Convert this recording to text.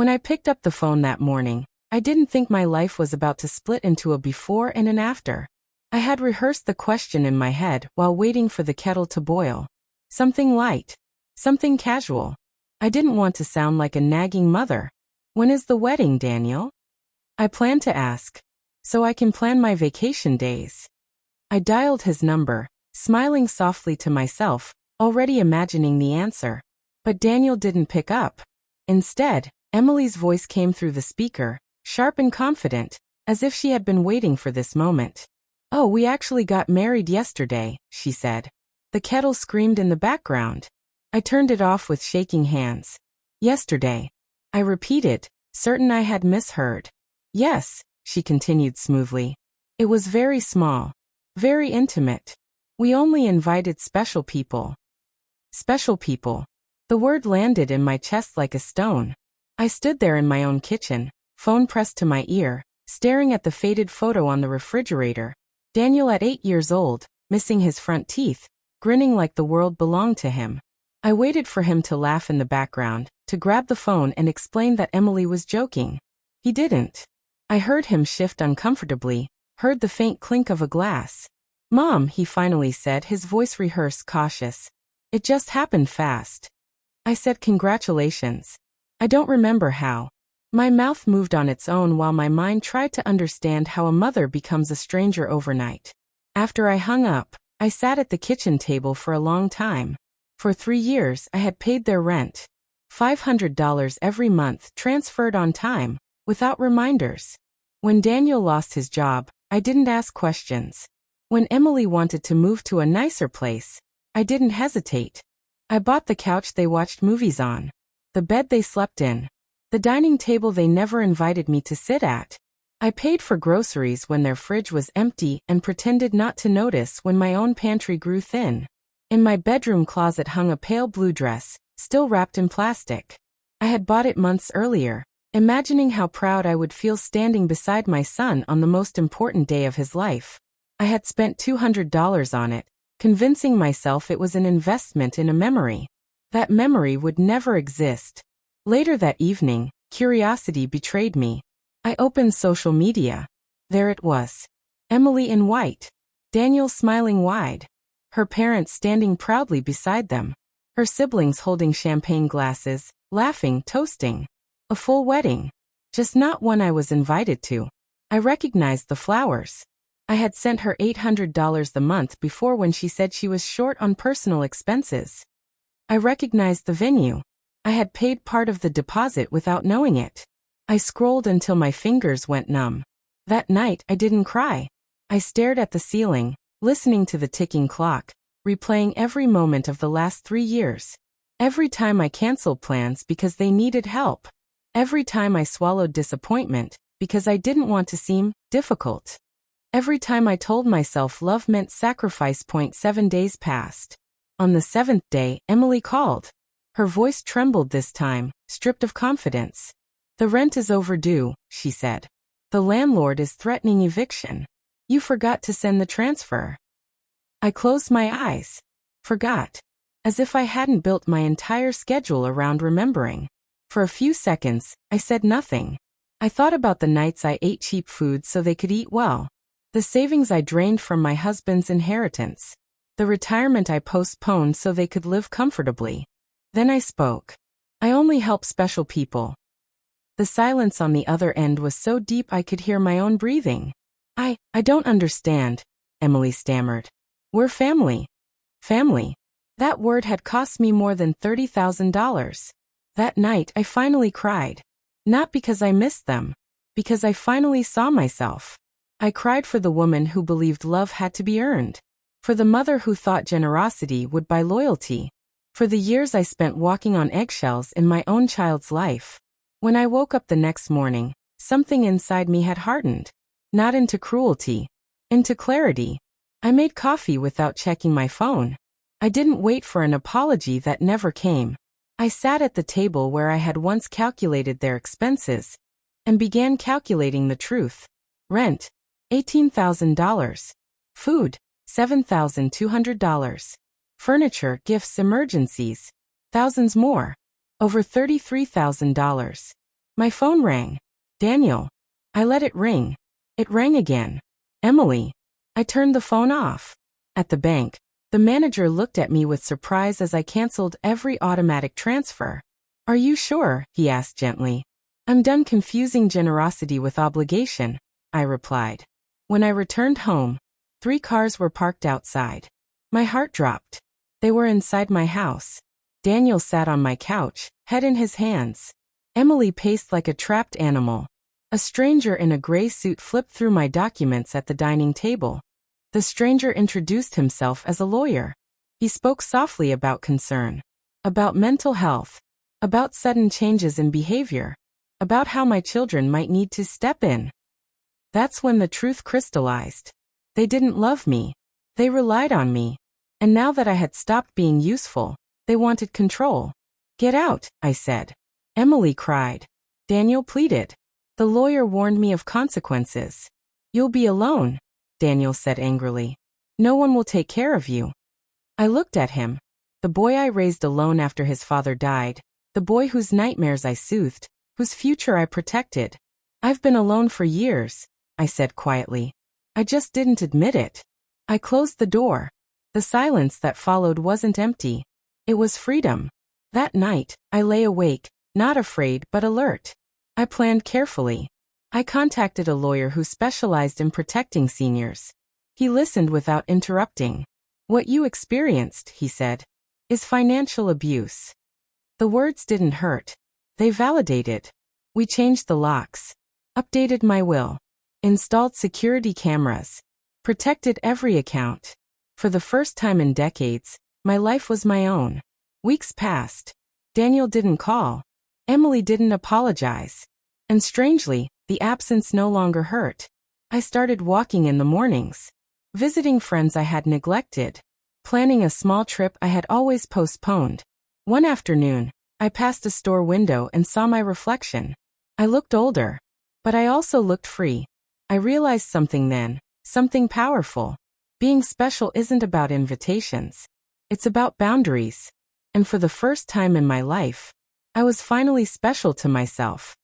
When I picked up the phone that morning, I didn't think my life was about to split into a before and an after. I had rehearsed the question in my head while waiting for the kettle to boil. Something light. Something casual. I didn't want to sound like a nagging mother. When is the wedding, Daniel? I plan to ask. So I can plan my vacation days. I dialed his number, smiling softly to myself, already imagining the answer. But Daniel didn't pick up. Instead, Emily's voice came through the speaker, sharp and confident, as if she had been waiting for this moment. "Oh, we actually got married yesterday," she said. The kettle screamed in the background. I turned it off with shaking hands. "Yesterday," I repeated, certain I had misheard. "Yes," she continued smoothly. "It was very small. Very intimate. We only invited special people." Special people. The word landed in my chest like a stone. I stood there in my own kitchen, phone pressed to my ear, staring at the faded photo on the refrigerator. Daniel at 8 years old, missing his front teeth, grinning like the world belonged to him. I waited for him to laugh in the background, to grab the phone and explain that Emily was joking. He didn't. I heard him shift uncomfortably, heard the faint clink of a glass. "Mom," he finally said, his voice rehearsed, cautious. "It just happened fast." I said, "Congratulations." I don't remember how. My mouth moved on its own while my mind tried to understand how a mother becomes a stranger overnight. After I hung up, I sat at the kitchen table for a long time. For 3 years, I had paid their rent. $500 every month, transferred on time, without reminders. When Daniel lost his job, I didn't ask questions. When Emily wanted to move to a nicer place, I didn't hesitate. I bought the couch they watched movies on, the bed they slept in, the dining table they never invited me to sit at. I paid for groceries when their fridge was empty and pretended not to notice when my own pantry grew thin. In my bedroom closet hung a pale blue dress, still wrapped in plastic. I had bought it months earlier, imagining how proud I would feel standing beside my son on the most important day of his life. I had spent $200 on it, convincing myself it was an investment in a memory. That memory would never exist. Later that evening, curiosity betrayed me. I opened social media. There it was. Emily in white. Daniel smiling wide. Her parents standing proudly beside them. Her siblings holding champagne glasses, laughing, toasting. A full wedding. Just not one I was invited to. I recognized the flowers. I had sent her $800 the month before when she said she was short on personal expenses. I recognized the venue. I had paid part of the deposit without knowing it. I scrolled until my fingers went numb. That night, I didn't cry. I stared at the ceiling, listening to the ticking clock, replaying every moment of the last 3 years. Every time I canceled plans because they needed help. Every time I swallowed disappointment because I didn't want to seem difficult. Every time I told myself love meant sacrifice. 7 days passed. On the 7th day, Emily called. Her voice trembled this time, stripped of confidence. "The rent is overdue," she said. "The landlord is threatening eviction. You forgot to send the transfer." I closed my eyes. Forgot. As if I hadn't built my entire schedule around remembering. For a few seconds, I said nothing. I thought about the nights I ate cheap food so they could eat well. The savings I drained from my husband's inheritance. The retirement I postponed so they could live comfortably. Then I spoke. "I only help special people." The silence on the other end was so deep I could hear my own breathing. I don't understand," Emily stammered. "We're family." Family. That word had cost me more than $30,000. That night I finally cried. Not because I missed them. Because I finally saw myself. I cried for the woman who believed love had to be earned. For the mother who thought generosity would buy loyalty. For the years I spent walking on eggshells in my own child's life. When I woke up the next morning, something inside me had hardened. Not into cruelty. Into clarity. I made coffee without checking my phone. I didn't wait for an apology that never came. I sat at the table where I had once calculated their expenses. And began calculating the truth. Rent. $18,000. Food. $7,200. Furniture, gifts, emergencies. Thousands more. Over $33,000. My phone rang. Daniel. I let it ring. It rang again. Emily. I turned the phone off. At the bank, the manager looked at me with surprise as I canceled every automatic transfer. Are you sure? He asked gently. I'm done confusing generosity with obligation, I replied. When I returned home, 3 cars were parked outside. My heart dropped. They were inside my house. Daniel sat on my couch, head in his hands. Emily paced like a trapped animal. A stranger in a gray suit flipped through my documents at the dining table. The stranger introduced himself as a lawyer. He spoke softly about concern, about mental health, about sudden changes in behavior, about how my children might need to step in. That's when the truth crystallized. They didn't love me. They relied on me. And now that I had stopped being useful, they wanted control. Get out, I said. Emily cried. Daniel pleaded. The lawyer warned me of consequences. You'll be alone, Daniel said angrily. No one will take care of you. I looked at him. The boy I raised alone after his father died. The boy whose nightmares I soothed, whose future I protected. I've been alone for years, I said quietly. I just didn't admit it. I closed the door. The silence that followed wasn't empty. It was freedom. That night, I lay awake, not afraid but alert. I planned carefully. I contacted a lawyer who specialized in protecting seniors. He listened without interrupting. What you experienced, he said, is financial abuse. The words didn't hurt. They validated. We changed the locks, updated my will, installed security cameras, protected every account. For the first time in decades, my life was my own. Weeks passed. Daniel didn't call. Emily didn't apologize. And strangely, the absence no longer hurt. I started walking in the mornings, visiting friends I had neglected, planning a small trip I had always postponed. One afternoon, I passed a store window and saw my reflection. I looked older, but I also looked free. I realized something then, something powerful. Being special isn't about invitations. It's about boundaries. And for the first time in my life, I was finally special to myself.